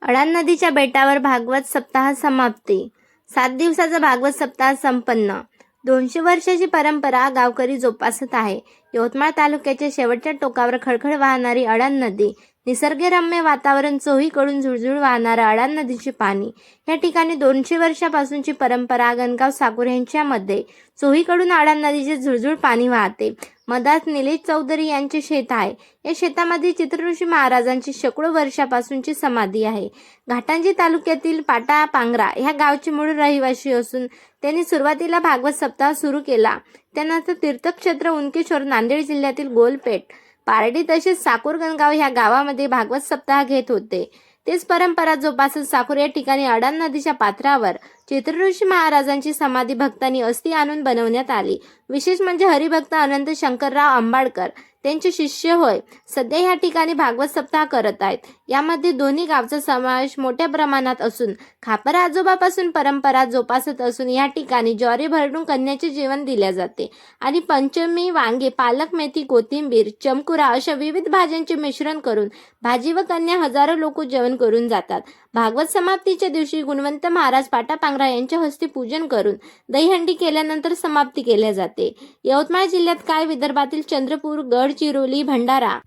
अडाण नदीच्या बेटावर भागवत सप्ताह समाप्ती. 7 दिवसाचा भागवत सप्ताह संपन्न. 200 वर्षाची परंपरा गावकरी जोपासत आहे. यवतमाळ तालुक्याच्या शेवटच्या टोकावर खळखळ वाहणारी अडाण नदी, निसर्गरम्य वातावरण, चोहीकडून झुळझुळ वाहणारं अडाण नदीचे पाणी. या ठिकाणी 200 वर्षापासूनची परंपरा गणगाव साकुर यांच्यामध्ये चोहीकडून अडाण नदीचे झुळझुळ पाणी वाहते. मधात निलेश चौधरी यांचे शेत आहे. या शेतामध्ये चित्रऋषी महाराजांची शेकडो वर्षापासूनची समाधी आहे. घाटंजी तालुक्यातील पाटा पांगरा ह्या गावचे मूळ रहिवासी असून त्यांनी सुरुवातीला भागवत सप्ताह सुरू केला. त्यानंतर तीर्थक्षेत्र उनकेश्वर, नांदेड जिल्ह्यातील गोलपेठ, पारडी तसेच साकुर गणगाव ह्या गावामध्ये भागवत सप्ताह घेत होते. तेच परंपरा जोपासत साकुर या ठिकाणी अडाण नदीच्या पात्रावर चित्रऋषी महाराजांची समाधी भक्तांनी अस्थी आणून बनवण्यात आली. विशेष म्हणजे हरिभक्त अनंत शंकरराव आंबाडकर त्यांचे शिष्य होय सध्या या ठिकाणी भागवत सप्ताह करत आहेत. यामध्ये दोन्ही गावचा समावेश मोठ्या प्रमाणात असून खापर आजोबापासून परंपरा जोपासत असून या ठिकाणी ज्वारी भरडून कन्याचे जेवण दिले जाते आणि पंचमी वांगे, पालक, मेथी, कोथिंबीर, चमकुरा अशा विविध भाज्यांचे मिश्रण करून भाजी व कन्या हजारो लोक जेवण करून जातात. भागवत समाप्तीच्या दिवशी गुणवंत महाराज पाटा पांगरा यांच्या हस्ते पूजन करून दहीहंडी केल्यानंतर समाप्ती केल्या जाते. यवतमाळ जिल्ह्यात काय विदर्भातील चंद्रपूर, गडचिरोली, भंडारा,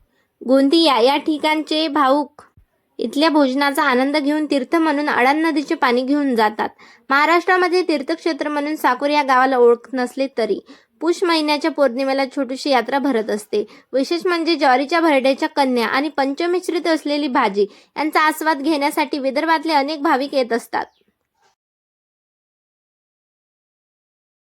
गोंदिया या ठिकाणचे भाऊक इथल्या भोजनाचा आनंद घेऊन तीर्थ म्हणून अडाण नदीचे पाणी घेऊन जातात. महाराष्ट्रामध्ये तीर्थक्षेत्र म्हणून साकुर या गावाला ओळख नसली तरी पुष महिन्याच्या पौर्णिमेला छोटीशी यात्रा भरत असते. विशेष म्हणजे ज्वारीच्या भरड्याच्या कन्या आणि पंचमिश्रित असलेली भाजी यांचा आस्वाद घेण्यासाठी विदर्भातले अनेक भाविक येत असतात.